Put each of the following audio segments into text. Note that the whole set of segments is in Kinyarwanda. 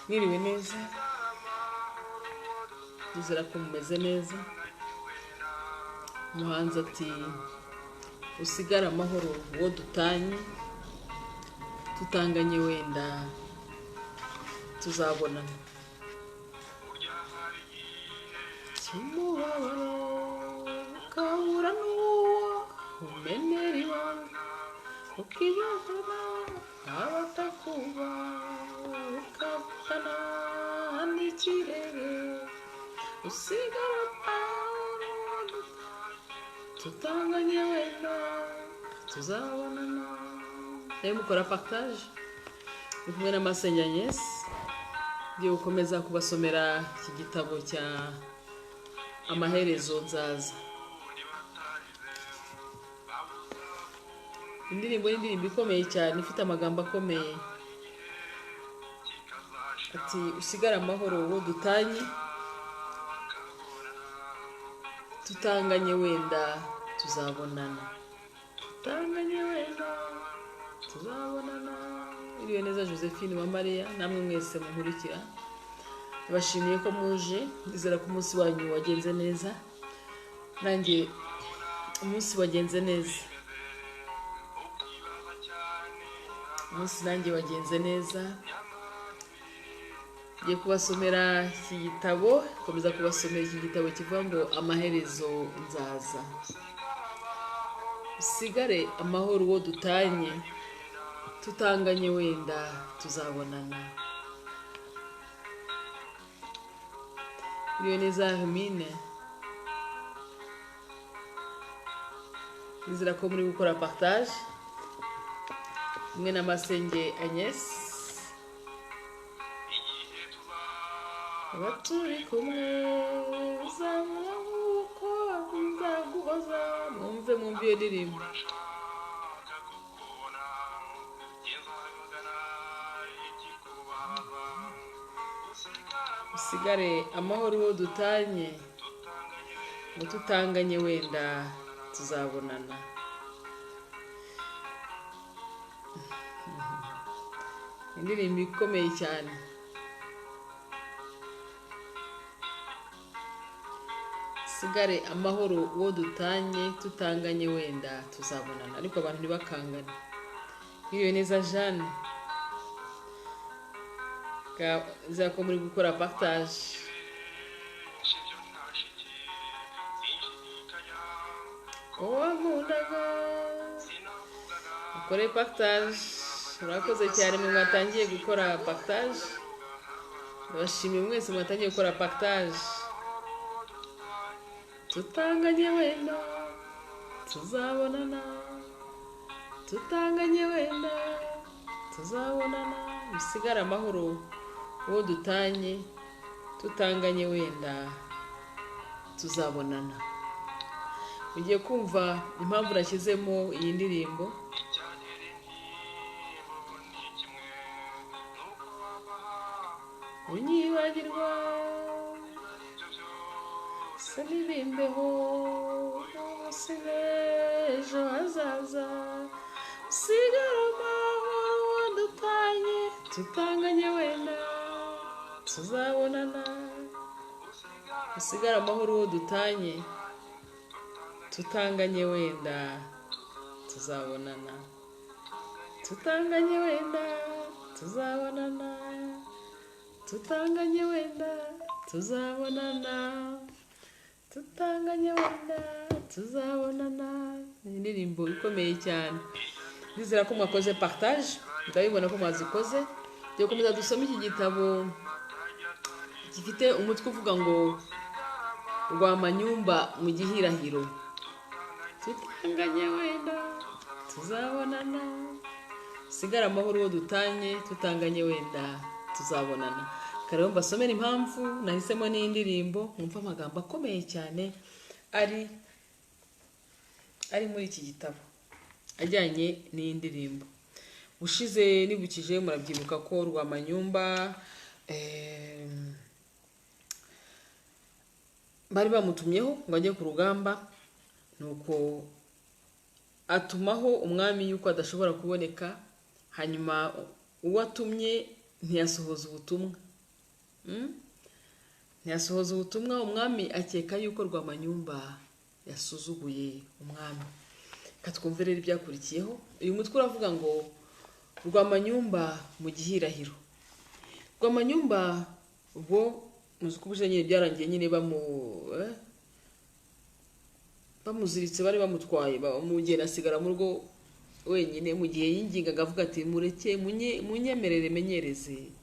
mwiriwe neza, nizera ko mumeze neza. Umuhanzi ati usigare amahoro uwo dutanye, tutanganye wenda tuzabonana. Kimubabaro ukabura n'uwo umenera ibanga, ukiyobora abatakuba ukavugana n'ikirere. Usigare amahoro tutanganye wenda tuzabonana. Nawe mukora partage uri kumwe na Masenge Agnes. Ngiye gukomeza kubasomera iki gitabo cya Amaherezo Nzaza. Indirimbo n'indirimbo ikomeye cyane, ifite amagambo akomeye. Ati usigare amahoro uwo dutanye, tutanganye wenda tuzabonana. Tutanganye wenda tuzabonana. Iriwe neza Josephine wa Maria, namwe mwese munkurikira. Abashimiye ko muje, ndizera ko umunsi wanyu wagenze neza. Nanjye umunsi wagenze neza. Umunsi nanjye wagenze neza. Ngiye kubasomera iki gitabo, komeza kubasomera iki gitabo kivuga ngo Amaherezo Nzaza. Usigare amahoro uwo dutanye, tutanganye wenda tuzabonana. Iriwe neza Hermine, nizera ko muri gukora partage kumwe na Masenge Agnes. Abaturi kumwe uzabona nk'uko nzaguhoza. Mwumve iyo ndirimbo. Usigare amahoro uwo dutanye, ngo tutanganye wenda tuzabonana. Indirimbo ikomeye cyane. Usigare amahoro uwo dutanye, tutanganye wenda tuzabonana. Ariko abantu ntibakangane. Iriwe neza Jeanne, zako muri gukora partage. Uwankundaga ukore partage. Murakoze cyane mwe mwatangiye gukora partage. Ndabashimiye mwese mwatangiye gukora partage. Tutanganye wenda tuzabonana. Tutanganye wenda tuzabonana. Usigare amahoro uwo dutanye, tutanganye wenda tuzabonana. Ugiye kumva impamvu nashyizemo iyi ndirimbo. Unyibagirwa se n'ibimbeho se n'ejo hazaza. Usigare amahoro uwo dutanye, tutanganye wenda tuzabonana. Usigare amahoro uwo dutanye, tutanganye wenda tuzabonana. Tutanganye wenda tuzabonana. Tutanganye wenda tuzabonana. Tutanganye wenda tuzabonana. Ni indirimbo ikomeye cyane. Ndizera ko mwakoze partage, ndabibona ko mwazikoze. Ngiye gukomeza dusome iki gitabo gifite umutwe uvuga ngo Rwamanyumba mu gihirahiro. Tutanganye wenda tuzabonana. Usigare amahoro uwo dutanye, tutanganye wenda tuzabonana. Kareba mbasomera impamvu nahisemo n'iyi ndirimbo. Mwumva amagambo akomeye cyane ari muri iki gitabo ajyanye n'iyi ndirimbo. Ushize nibukije murabyibuka ko Rwamanyumba bari bamutumyeho ngo ajye ku rugamba, nuko atumaho umwami yuko adashobora kuboneka. Hanyuma uwatumye ntiyasohoza ubutumwa. Ntiyasohoza ubutumwa. Umwami akeka yuko Rwamanyumba yasuzuguye umwami. Katwumve rero ibyakurikiyeho. Uyu mutwe uravuga ngo Rwamanyumba mu gihirahiro. Rwamanyumba bo muzi ko ubuje nyine byarangiye nyine bamuziritse, bari bamutwaye, umugeni asigara mu rugo wenyine, mu gihe yingingaga avuga ati mureke munyemerere menyereze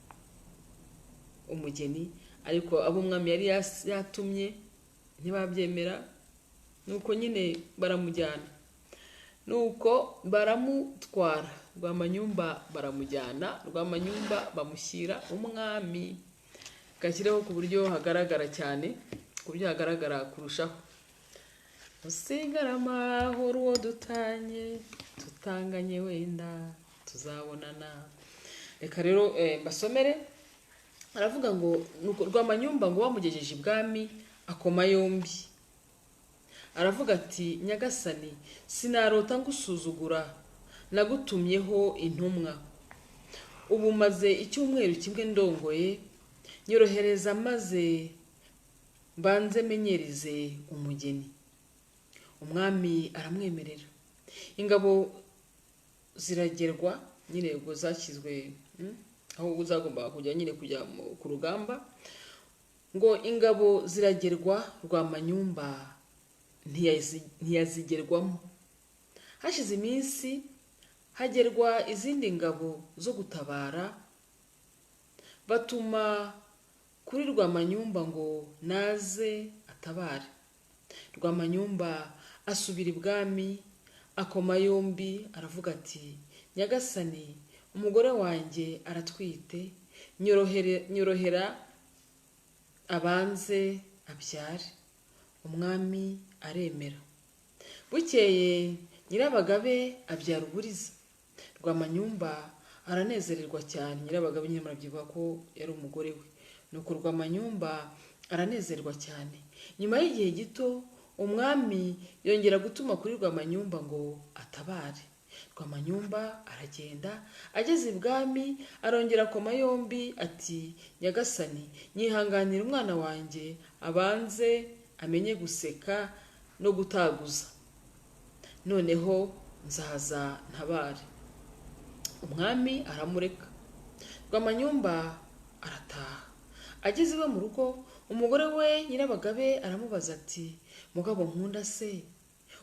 umugeni, ariko abo umwami yari yatumye ntibabyemera. Nuko nyine baramujyana, nuko baramutwara Rwamanyumba, baramujyana Rwamanyumba bamushyira umwami. Gashyireho ku buryo hagaragara cyane, ku buryo hagaragara kurushaho. Usigara amahoro uwo tutanganye wenda tuzabonana. Reka rero mbasomere. Aravuga ngo nuko Rwamanyumba ngo bamugejeje ibwami akoma yombi. Aravuga ati nyagasani, sinarota ngusuzugura, nagutumyeho intumwa. Ubu maze icyumweru kimwe ndongoye, nyorohereza maze mbanze menyereze umugeni. Umwami aramwemerera. Ingabo ziragerwa, nyine ubwo zashyizwe aho uzagomba kujya nyine kujya ku rugamba, ngo ingabo ziragerwa, Rwamanyumba ntiyazigerwamo. Hashize iminsi hagerwa izindi ngabo zo gutabara, batuma kuri Rwamanyumba ngo naze atabare. Rwamanyumba asubira ibwami akoma yombi, aravuga ati nyagasani, umugore wanjye aratwite, nyorohera abanze abyare. Umwami aremera. Bukeye Nyirabagabe abyara Uburiza. Rwamanyumba aranezererwa cyane. Nyirabagabe nyine murabyibuka ko yari umugore we. Nuko Rwamanyumba aranezerwa cyane. Nyuma y'igihe gito umwami yongera gutuma kuri Rwamanyumba ngo atabare. Rwamanyumba aragenda, ageze ibwami arongera akoma yombi ati nyagasani, nyihanganira umwana wanjye abanze amenye guseka no gutaguza, noneho nzaza ntabare. Umwami aramureka. Rwamanyumba arataha. Ageze iwe mu rugo, umugore we Nyirabagabe aramubaza ati mugabo nkunda se,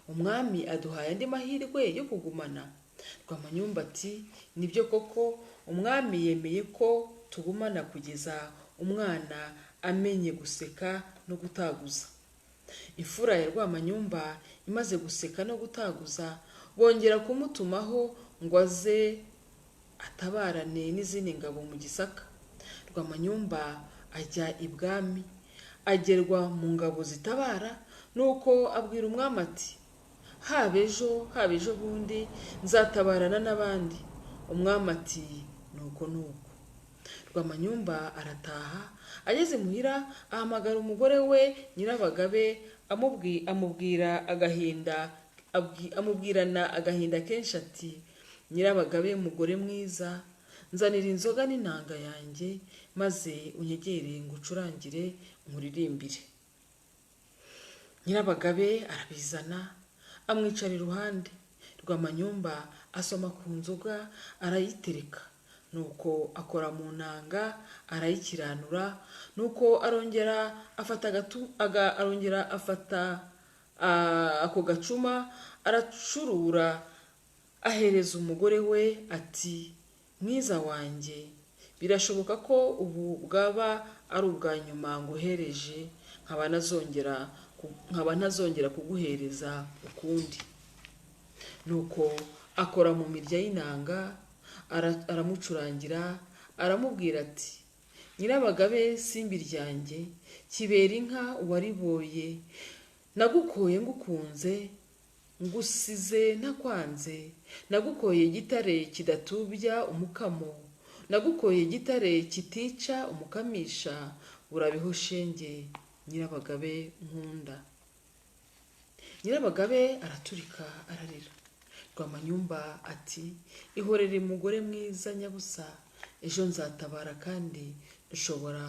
umwami aduhaye andi mahirwe yo kugumana? Rwamanyumba ati nibyo koko, umwami yemeye ko tugumana kugeza umwana amenye guseka no gutaguza. Imfura ya Rwamanyumba imaze guseka no gutaguza, bongera kumutumaho ngo aze atabarane n'izindi ngabo mu Gisaka. Rwamanyumba ajya ibwami, agerwa mu ngabo zitabara, nuko abwira umwami ati haba ejo bundi nzatabarana n'abandi. Umwami ati nuko. Rwamanyumba arataha. Ageze muhira ahamagara umugore we Nyirabagabe, amubwirana agahinda kenshi ati Nyirabagabe mugore mwiza, nzanira inzoga n'inanga yanjye, maze unyegere ngucurangire nkuririmbire. Nyirabagabe arabizana amwicara iruhande. Rwamanyumba asoma ku nzoga arayitereka, nuko akora mu nanga arayikiranura, nuko arongera afata ako gacuma aracurura, ahereza umugore we ati mwiza wanjye, birashoboka ko ubu bwaba ari ubwa nyuma nguhereje, nkaba ntazongera kuguhereza ukundi. Nuko akora mu mirya y'inanga aramucurangira, aramubwira ati Nyirabagabe simbi ryanjye, kibera inka uwariboye, nagukoye ngukunze, ngusize ntakwanze, nagukoye gitare kidatubya umukamo, nagukoye gitare kitica umukamisha, urabeho shenge Nyirabagabe nkunda. Nyirabagabe araturika ararira. Rwamanyumba ati ihorere mugore mwiza nyabusa, ejo nzatabara kandi nshobora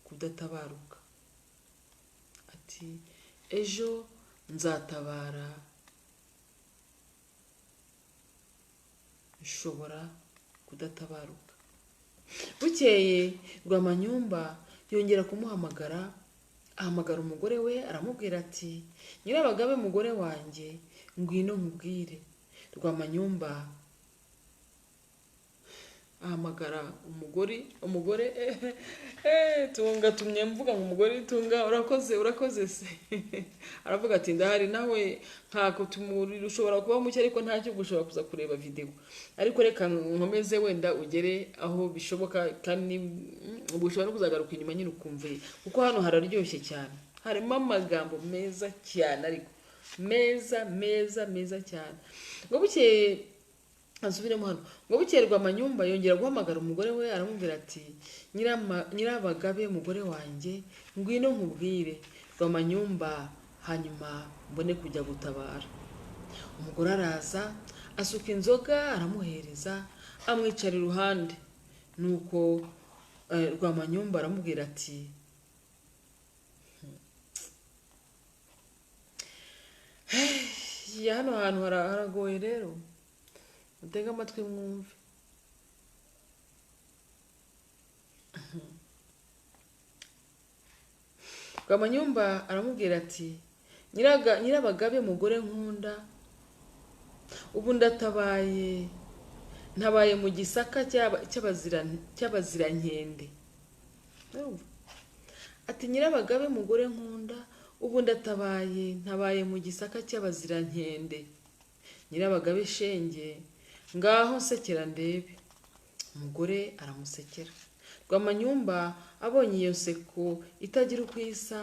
kudatabaruka. Ati ejo nzatabara nshobora kudatabaruka. Bukeye Rwamanyumba yongera kumuhamagara, ahamagara umugore we aramubwira ati Nyirabagabe mugore wanjye ngwino nkubwire. Rwamanyumba ahamagara umugore Tunga tumye mvuga ngo umugore Tunga urakoze se aravuga ati ndahari nawe nkako tumurira ushobora kuba mucyo ariko ntacyo gushobora kuza kureba video, ariko reka nkomeze wenda ugere aho bishoboka kandi ubushobora kuzagaruka inyuma nyine ukumve, kuko hano hararyoshye cyane, harimo amagambo meza cyane, ariko meza cyane. Ngo bukeye asubiremo hano, ngo bukeye Rwamanyumba yongera guhamagara umugore we aramubwira ati Nyirabagabe mugore wanjye ngwino nkubwire. Rwamanyumba hanyuma mbone kujya gutabara. Umugore araza asuka inzoga aramuhereza amwicara iruhande, nuko Rwamanyumba aramubwira ati hano hantu haragoye rero, mutega amatwi mwumve. Rwamanyumba aramubwira ati Nyirabagabe mugore nkunda, ubu ntabaye mu gisaka cy'abazirankende. Ati Nyirabagabe mugore nkunda, ubu ntabaye mu gisaka cy'abazirankende. Nyirabagabe shenge ngaho nsekera ndebe. Umugore aramusekera. Rwamanyumba abonye iyo nseko itagira uko isa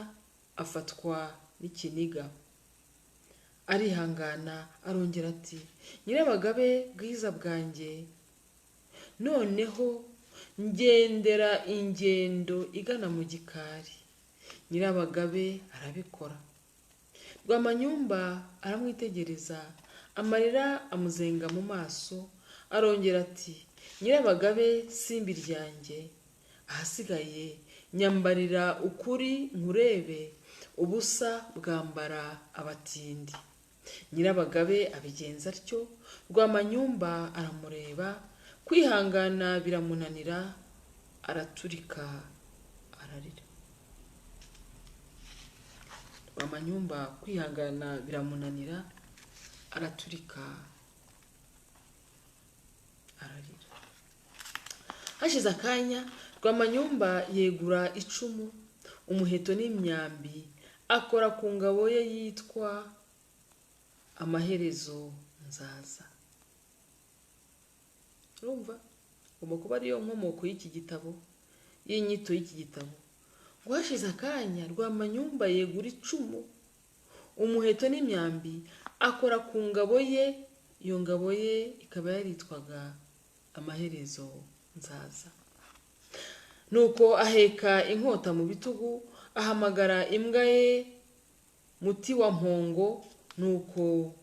afatwa n'ikiniga, arihangana arongera ati Nyirabagabe bwiza bwanjye, noneho ngendera ingendo igana mu gikari. Nyirabagabe arabikora. Rwamanyumba aramwitegereza, amarira amuzenga mu maso, arongera ati Nyirabagabe simbi ryanjye, ahasigaye nyambarira ukuri nkurebe, ubusa bwambara abatindi. Nyirabagabe abigenza atyo. Rwamanyumba aramureba, kwihangana biramunanira, araturika ararira. Rwamanyumba kwihangana biramunanira, araturika ararira. Hashize akanya Rwamanyumba yegura icumu, umuheto n'imyambi, akora ku ngabo ye yitwa Amaherezo Nzaza. Urumva? Ugomba kuba ariyo nkomoko y'iki gitabo, y'inyito y'iki gitabo. Ngo hashize akanya Rwamanyumba yegura icumu, umuheto n'imyambi, akora ku ngabo ye, iyo ngabo ye ikaba yaritwaga Amaherezo Nzaza. Nuko aheka inkota mu bitugu, ahamagara imbwa ye Muti wa Mpongo, nuko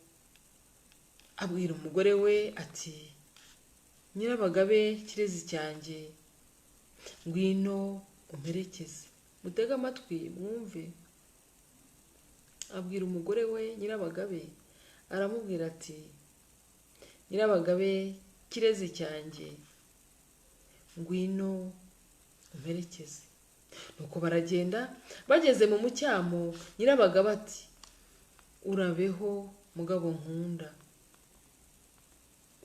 abwira umugore we ati Nyirabagabe kirezi cyanjye ngwino umperekeze. Mutega amatwi mwumve. Abwira umugore we Nyirabagabe, aramubwira ati Nyirabagabe kirezi cyanjye ngwino umperekeze. Nuko baragenda, bageze mu mucyamo Nyirabagabe ati urabeho mugabo nkunda,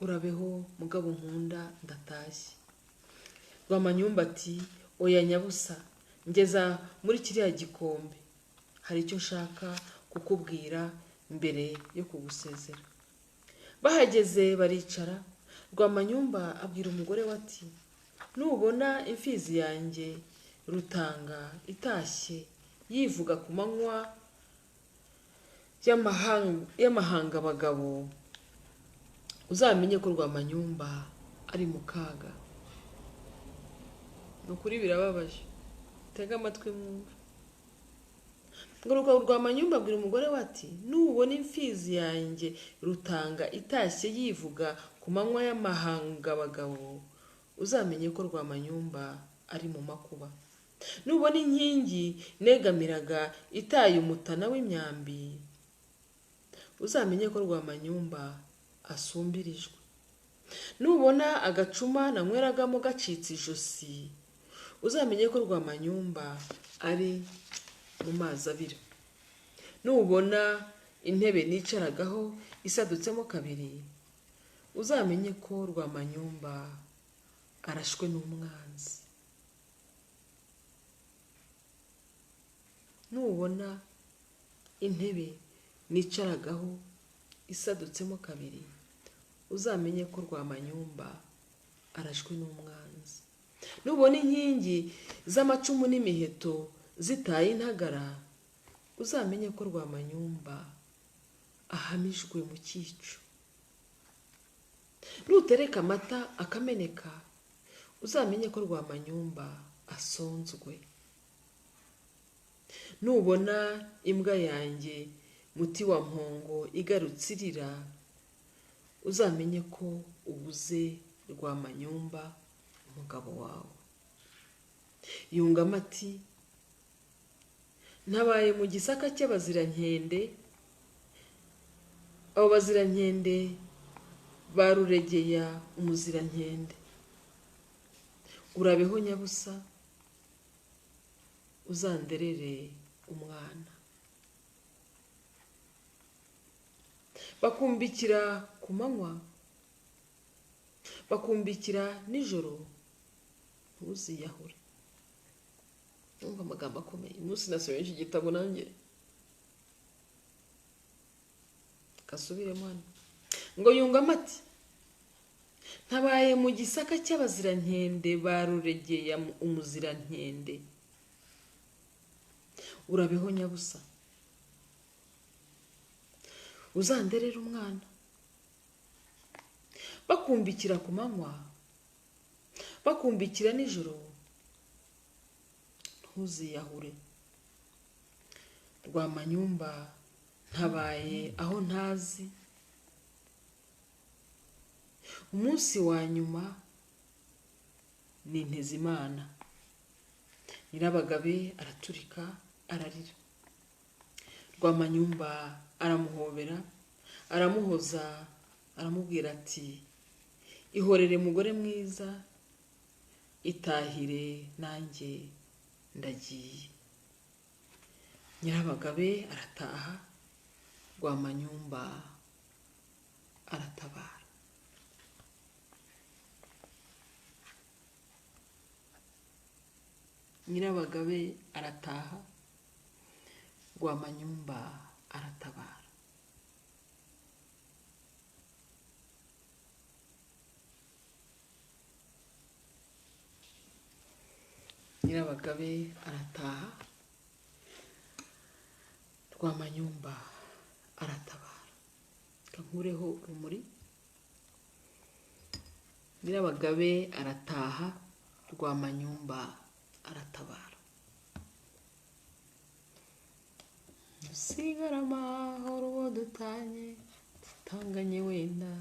urabeho mugabo nkunda ndatashye. Rwamanyumba ati oya nyabusa, ngeza muri kiriya gikombe, hari icyo nshaka kukubwira mbere yo kugusezera. Bahageze baricara. Rwamanyumba abwira umugore we ati nubona imfizi yanjye Rutanga itashye yivuga ku manywa y'amahanga abagabo, uzamenye ko Rwamanyumba ari mu kaga. Nukuri birababaje, tega amatwi mwumve. Ngo Rwamanyumba abwira umugore we ati nubona imfizi yanjye Rutanga itashye yivuga ku manywa y'amahanga abagabo, uzamenye ko Rwamanyumba ari mu makuba. Nubona inkingi negamiraga itaye umutana w'imyambi, uzamenye ko Rwamanyumba asumbirijwe. Nubona agacuma nanyweragamo gacitse ijosi, uzamenye ko Rwamanyumba ari mu mazi abira. Nubona intebe nicaragaho isadutsemo kabiri, uzamenye ko Rwamanyumba arashwe n'umwanzi. Nubona intebe nicaragaho isadutsemo kabiri, uzamenye ko Rwamanyumba arashwe n'umwanzi. Nubona inkingi z'amacumu n'imiheto zitaye intagara, uzamenye ko Rwamanyumba ahamijwe mu cyico. Nutereka amata akameneka, uzamenye ko Rwamanyumba asonzwe. Nubona imbwa yanjye muti wa mpongo igarutse irira, uzamenye ko ubuze Rwamanyumba umugabo wawe. Yungamo ati, ntabaye mu gisaka cy'abazirankende, abo bazirankende baruregeya umuzirankende. Urabeho nyabusa, uzanderere umwana. Bakumbikira ku manywa, bakumbikira nijoro, ntuziyahure. Numva amagambo akomeye. Umunsi nasohoye iki gitabo nanjye kasubiremo hano. Ngo yungamo ati, ntabaye mu gisaka cy'abazirankende baruregeya umuzirankende. Urabeho nyabusa, uzanderere umwana. Bakumbikira ku manywa, bakumbikira nijoro, ntuziyahure. Rwamanyumba ntabaye aho ntazi, umunsi wa nyuma ninteze Imana. Nyirabagabe araturika ararira. Rwamanyumba aramuhobera, aramuhoza, aramubwira ati, ihorere mugore mwiza, itahire nanjye ndagiye. Nyirabagabe arataha, Rwamanyumba aratabara. Nyirabagabe arataha, Rwamanyumba aratabara. Nyirabagabe arataha, Rwamanyumba aratabara. Kankureho urumuri. Nyirabagabe arataha, Rwamanyumba aratabara. Dusigara amahoro uwo dutanye, tutanganye wenda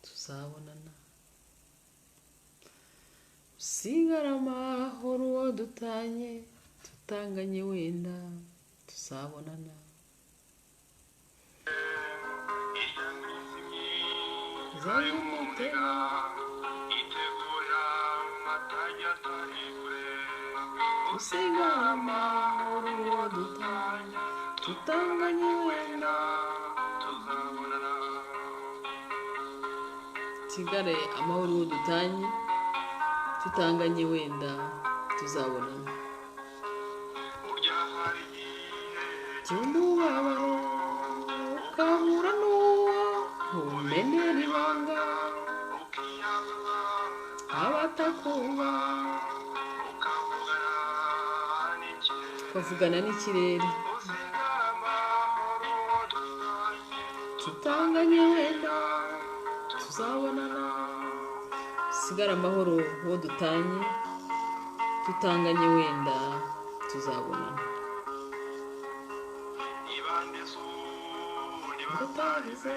tuzabonana. Dusigara amahoro uwo dutanye, tutanganye wenda tuzabonana. Zayumutera itegura matajya tarikure. Dusigara amahoro uwo dutanye, tutanganye wenda tuzabonana. Sigare amahoro uwo dutanye, tutanganye wenda tuzabonana. Cyumubabaro ukabura n'uwo umenera ibanga, abatakuba ukavugana n'ikirere. Tutanganye wenda tuzabonana. Sigara amahoro uwo dutanye, tutanganye wenda tuzabonana. Batarize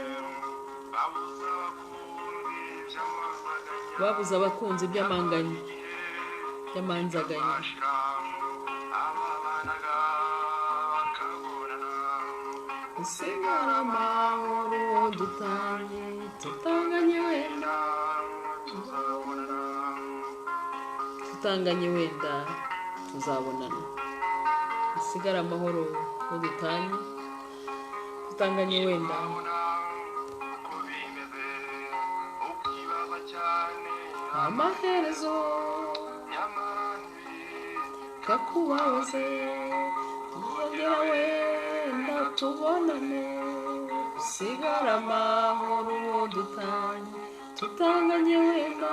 babuza bakundi by'amaganya. babuze abakunzi by'amanganya by'amanzaganya. Usigara amahoro dutanye tutanganye wenda tuzabonana. Usigara amahoro dutanye tutanganye wenda amaherezo kakubabaze tuzongera wenda tubonane. Usigara amahoro dutanye tutanganye wenda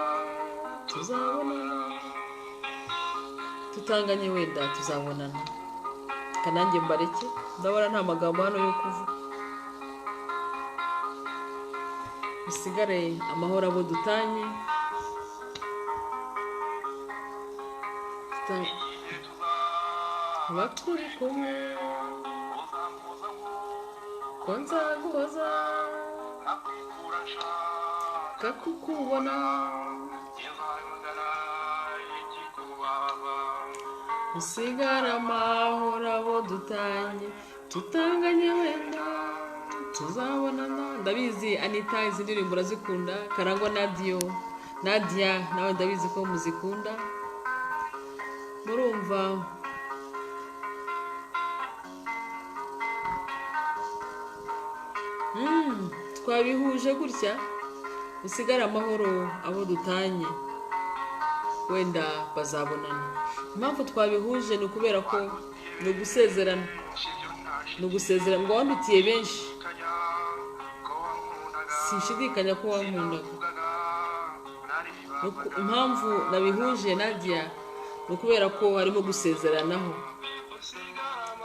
tuzabonana. Tutanganye wenda tuzabonana. Kanange mbareke ndabona nta magambo hano yo kuvuga. Usigare amahoro abo dutanye baturi kumwe ko nzaguhoza kakukubona. Usigara amahoro abo dutanye tutanganye wenda tuzabonana. Ndabizi Anita izi ndirimbo urazikunda, Karangwa Nadia nawe ndabizi ko muzikunda. Murumva twabihuje gutya. Usigara amahoro abo dutanye wenda bazabonana. Impamvu twabihuje ni ukubera ko ni ugusezerana ngo wambitiye benshi. Sinshidikanya ko wankundaga. Impamvu nabihuje Nadia ni ukubera ko harimo gusezeranaho.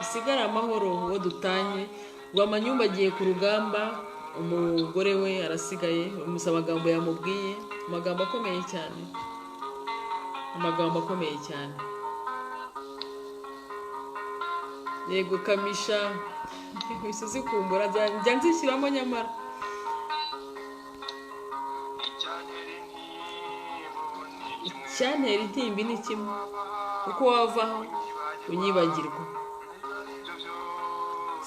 Usigara amahoro uwo dutanye. Rwamanyumba agiye ku rugamba, umugore we arasigaye. Umusa amagambo yamubwiye, amagambo akomeye cyane. Yego Kamisha bisuzi kumbura njya nzishyiramo nyamara. Icyantera intimba ni kimwe, uko wavaho unyibagirwa.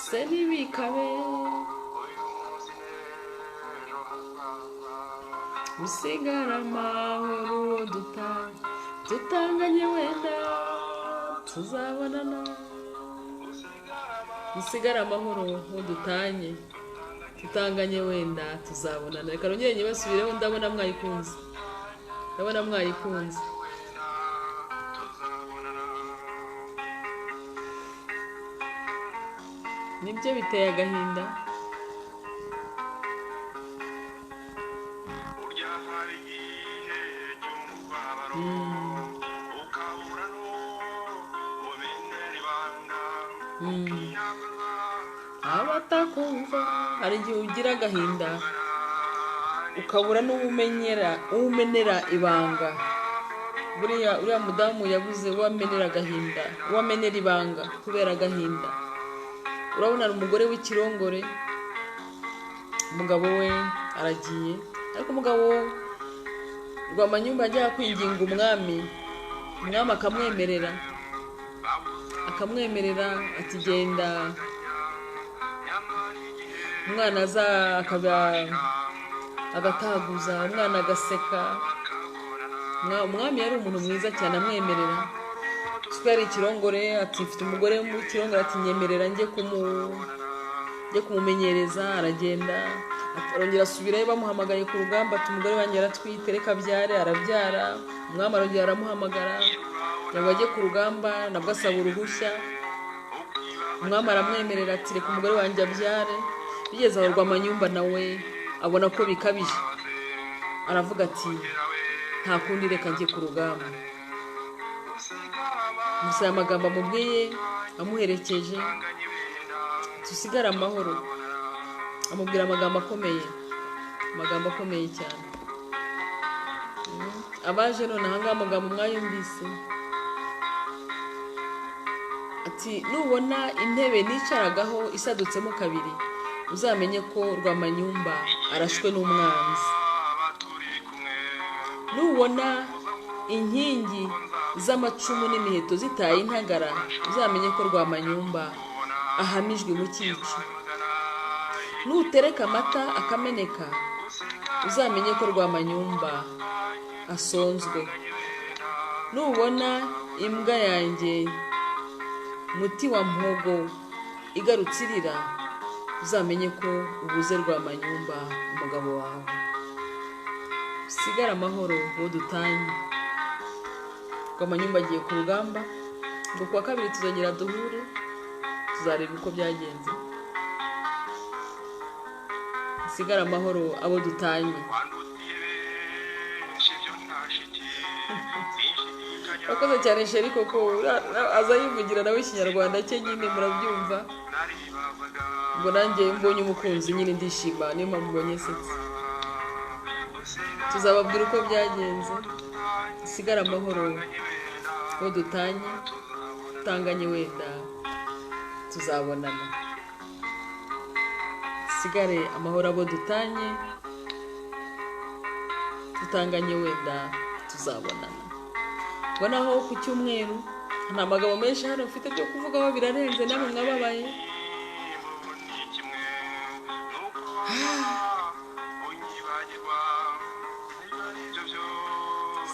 Se ntibikabe usigara amahoro tutanganye wenda tuzabonana. Usigara amahoro dutanye tutanganye wenda tuzabonana. Reka nongere nyibasubireho. Ndabona mwayikunze. Nibyo biteye agahinda. Abatakumva hari igihe ugira agahinda ukabura n'uwumenera ibanga. Uriya mudamu yabuze uwamenera ibanga kubera agahinda. Urabona umugore w'ikirongore, umugabo we aragiye, ariko umugabo Rwamanyumba ajya kwinginga umwami akamwemerera ati genda umwana aza agataguza, umwana agaseka. Umwami yari umuntu mwiza cyane amwemerera. Yari ikirongore ati mfite umugore w'ikirongore ati nyemerera njye kumumenyereza. Aragenda arongera asubirayo, bamuhamagaye ku rugamba ati umugore wanjye aratwite reka abyare. Arabyara. Umwami arongera aramuhamagara ngo ajye ku rugamba, nabwo asaba uruhushya. Umwami aramwemerera ati reka umugore wanjye abyare. Bigeze aho Rwamanyumba nawe abona ko bikabije, aravuga ati nta kundi reka njye ku rugamba. Gusa aya magambo amubwiye amuherekeje, tusigare amahoro, amubwira amagambo akomeye cyane. Abaje none ahangaha amagambo mwayumvise ati nubona intebe nicaragaho isadutsemo kabiri uzamenye ko Rwamanyumba arashwe n'umwanzi. nubona inkingi z'amacumu n'imiheto zitaye intagara, uzamenye ko Rwamanyumba ahamijwe mu cyico. Nutereka amata akameneka, uzamenye ko Rwamanyumba asonzwe. Nubona imbwa yanjye muti wa mpogo igarutse irira, uzamenye ko ubuze Rwamanyumba umugabo wawe. Sigara amahoro uwo dutanye. Rwamanyumba agiye ku rugamba, ngo kuwa kabiri tuzongera duhure, tuzareba uko byagenze. Sigara amahoro abo dutanye. Wakoze cyane sheri koko, aza yivugira nawe ikinyarwanda cye nyine murabyumva. Ngo nanjye mbonye umukunzi nyine ndishima, niyo mpamvu mbonye setse. Tuzababwira uko byagenze. Sigara amahoro uwo dutanye, tutanganye wenda tuzabonana. Sigare amahoro abo dutanye, tutanganye wenda tuzabonana. Bonaho ku cyumweru nta magambo menshi hano ufite byo kuvugaho, birarenze namwe mwababaye.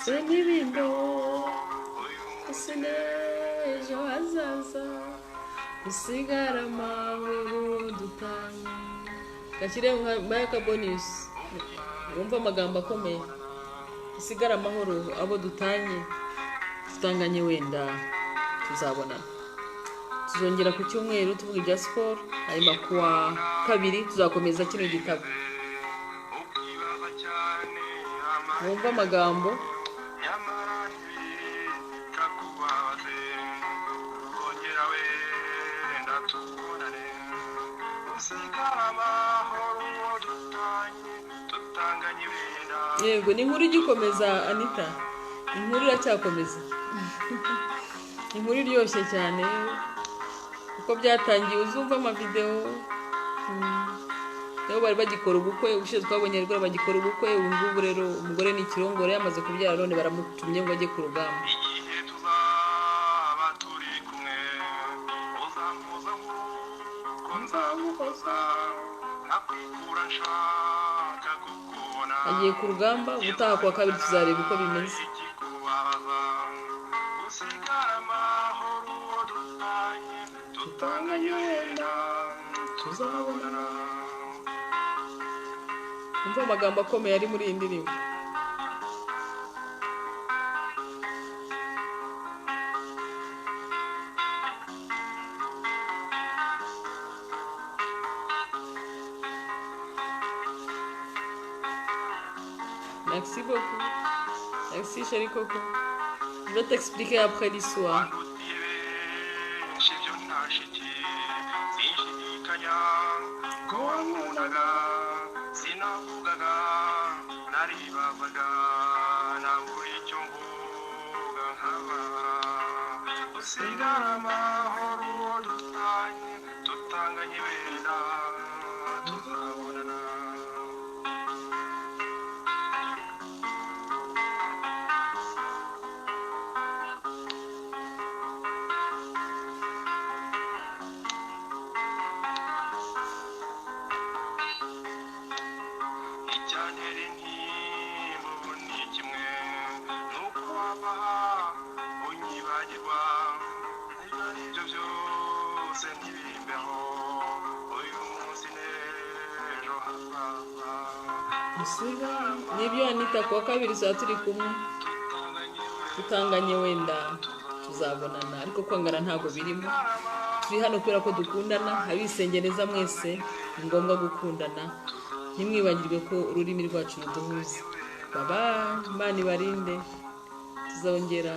Senibindo usinejo hazaza, usigara amahoro dutanye. Gakire mayaka bonus, wumva amagambo akomeye. Usigara amahoro abo dutanye, tutanganye wenda tuzabonana. Tuzongera ku cyumweru tuvuga ibya siporo, hanyuma kuwa kabiri tuzakomeza kino gitabo. Wumva amagambo yego, ni inkuru igikomeza Anita, inkuru iracyakomeza. Inkuru iryoshye cyane uko byatangiye, uzumva amavideo. Nabo bari bagikora ubukwe, ushize twabonye rero bagikora ubukwe. Ubu ngubu rero umugore ni ikirongore, yamaze kubyara, none baramutumye ngo ajye ku rugamba. Agiye ku rugamba, ubutaha kuwa kabiri tuzareba uko bimeze. Tutanganye wenda tuzabonana. Umva amagambo akomeye ari muri iyi ndirimbo. Merci beaucoup. Merci chérie Coco. Je vais t'expliquer après l'histoire. Nibyo Anita, kuwa kabiri saa turi kumwe, tutanganye wenda tuzabonana. Ariko kwangana ntago birimo, turi hano kubera ko dukundana. Abisengereza mwese ni ngombwa gukundana, ntimwibagirwe ko ururimi rwacu ruduhuza. Baba Imana ibarinde, tuzongera.